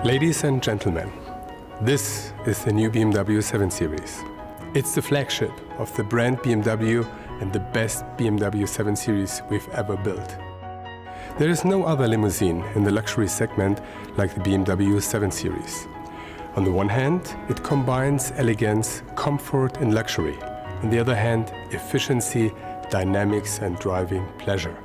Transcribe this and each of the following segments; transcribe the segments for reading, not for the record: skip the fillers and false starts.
Ladies and gentlemen, this is the new BMW 7 Series. It's the flagship of the brand BMW and the best BMW 7 Series we've ever built. There is no other limousine in the luxury segment like the BMW 7 Series. On the one hand, it combines elegance, comfort and luxury. On the other hand, efficiency, dynamics and driving pleasure.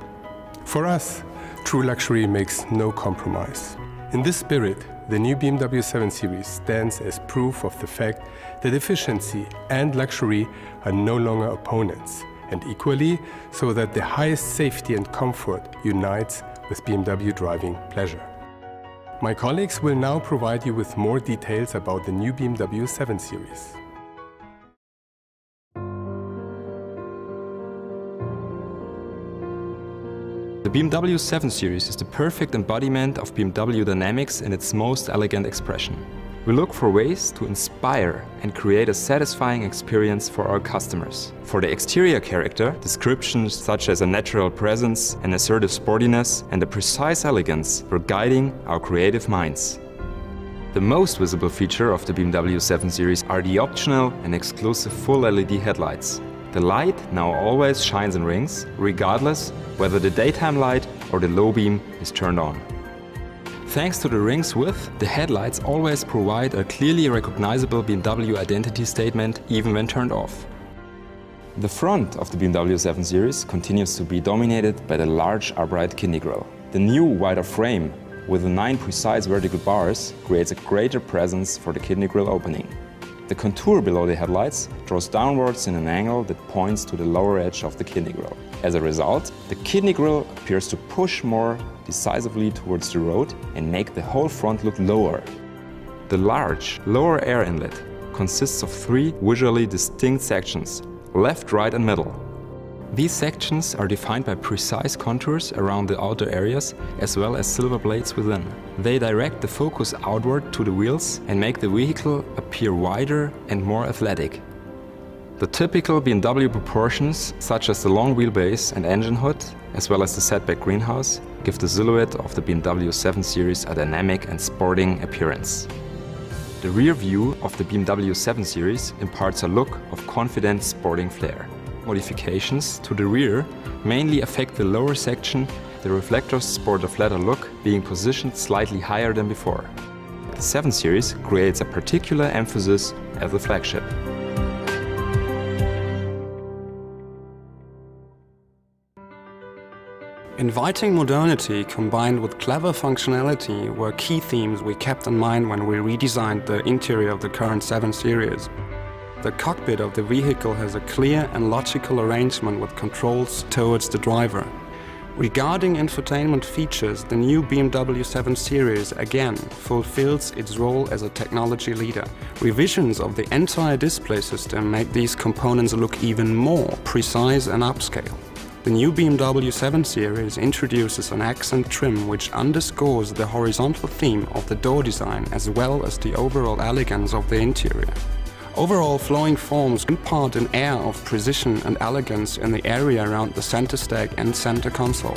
For us, true luxury makes no compromise. In this spirit, the new BMW 7 Series stands as proof of the fact that efficiency and luxury are no longer opponents, and equally so that the highest safety and comfort unites with BMW driving pleasure. My colleagues will now provide you with more details about the new BMW 7 Series. The BMW 7 Series is the perfect embodiment of BMW dynamics in its most elegant expression. We look for ways to inspire and create a satisfying experience for our customers. For the exterior character, descriptions such as a natural presence, an assertive sportiness, and a precise elegance were guiding our creative minds. The most visible feature of the BMW 7 Series are the optional and exclusive full LED headlights. The light now always shines in rings, regardless whether the daytime light or the low beam is turned on. Thanks to the ring's width, the headlights always provide a clearly recognizable BMW identity statement even when turned off. The front of the BMW 7 Series continues to be dominated by the large upright kidney grille. The new wider frame with the 9 precise vertical bars creates a greater presence for the kidney grille opening. The contour below the headlights draws downwards in an angle that points to the lower edge of the kidney grille. As a result, the kidney grille appears to push more decisively towards the road and make the whole front look lower. The large lower air inlet consists of 3 visually distinct sections, left, right and middle. These sections are defined by precise contours around the outer areas as well as silver blades within. They direct the focus outward to the wheels and make the vehicle appear wider and more athletic. The typical BMW proportions, such as the long wheelbase and engine hood, as well as the setback greenhouse, give the silhouette of the BMW 7 Series a dynamic and sporting appearance. The rear view of the BMW 7 Series imparts a look of confident sporting flair. Modifications to the rear mainly affect the lower section. The reflectors sport a flatter look, being positioned slightly higher than before. The 7 Series creates a particular emphasis as a flagship. Inviting modernity combined with clever functionality were key themes we kept in mind when we redesigned the interior of the current 7 Series. The cockpit of the vehicle has a clear and logical arrangement with controls towards the driver. Regarding infotainment features, the new BMW 7 Series again fulfills its role as a technology leader. Revisions of the entire display system make these components look even more precise and upscale. The new BMW 7 Series introduces an accent trim which underscores the horizontal theme of the door design as well as the overall elegance of the interior. Overall flowing forms impart an air of precision and elegance in the area around the center stack and center console.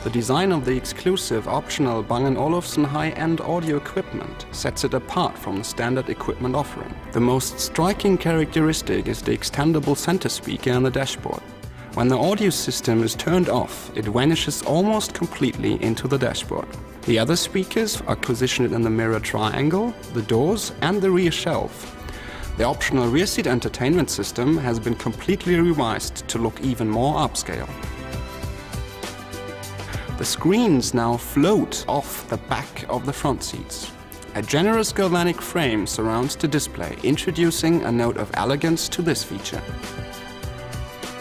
The design of the exclusive optional Bang & Olufsen high-end audio equipment sets it apart from the standard equipment offering. The most striking characteristic is the extendable center speaker on the dashboard. When the audio system is turned off, it vanishes almost completely into the dashboard. The other speakers are positioned in the mirror triangle, the doors and the rear shelf. The optional rear seat entertainment system has been completely revised to look even more upscale. The screens now float off the back of the front seats. A generous galvanic frame surrounds the display, introducing a note of elegance to this feature.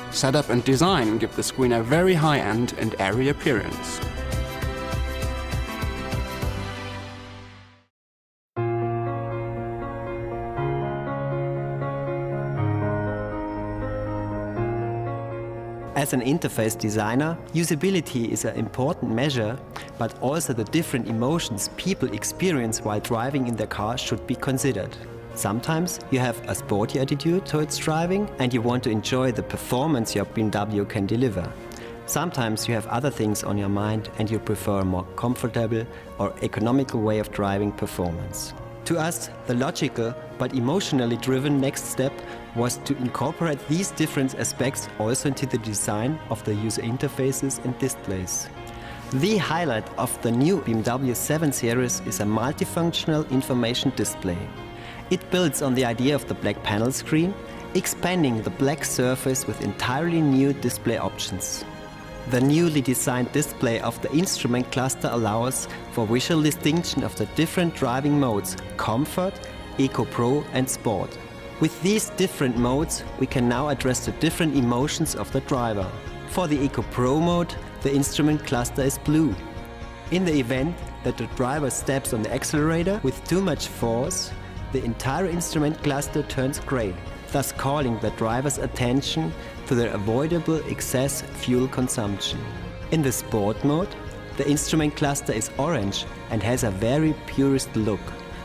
Setup and design give the screen a very high-end and airy appearance. As an interface designer, usability is an important measure, but also the different emotions people experience while driving in their car should be considered. Sometimes you have a sporty attitude towards driving and you want to enjoy the performance your BMW can deliver. Sometimes you have other things on your mind and you prefer a more comfortable or economical way of driving performance. To us, the logical but emotionally driven next step was to incorporate these different aspects also into the design of the user interfaces and displays. The highlight of the new BMW 7 Series is a multifunctional information display. It builds on the idea of the black panel screen, expanding the black surface with entirely new display options. The newly designed display of the instrument cluster allows for visual distinction of the different driving modes: Comfort, Eco Pro and Sport. With these different modes, we can now address the different emotions of the driver. For the Eco Pro mode, the instrument cluster is blue. In the event that the driver steps on the accelerator with too much force, the entire instrument cluster turns gray, thus calling the driver's attention to their avoidable excess fuel consumption. In the Sport mode, the instrument cluster is orange and has a very purist look,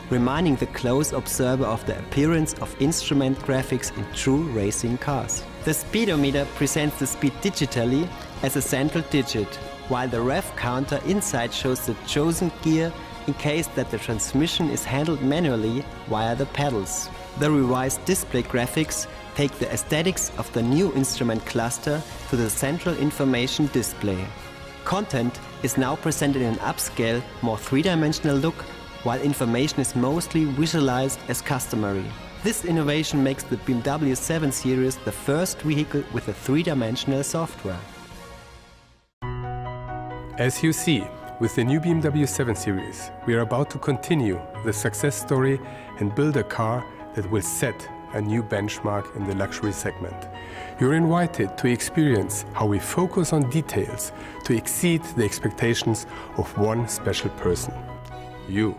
reminding the close observer of the appearance of instrument graphics in true racing cars. The speedometer presents the speed digitally as a central digit, while the rev counter inside shows the chosen gear in case that the transmission is handled manually via the pedals. The revised display graphics take the aesthetics of the new instrument cluster to the central information display. Content is now presented in an upscale, more three-dimensional look, while information is mostly visualized as customary. This innovation makes the BMW 7 Series the first vehicle with a three-dimensional software. As you see, with the new BMW 7 Series, we are about to continue the success story and build a car that will set a new benchmark in the luxury segment. You're invited to experience how we focus on details to exceed the expectations of one special person: you.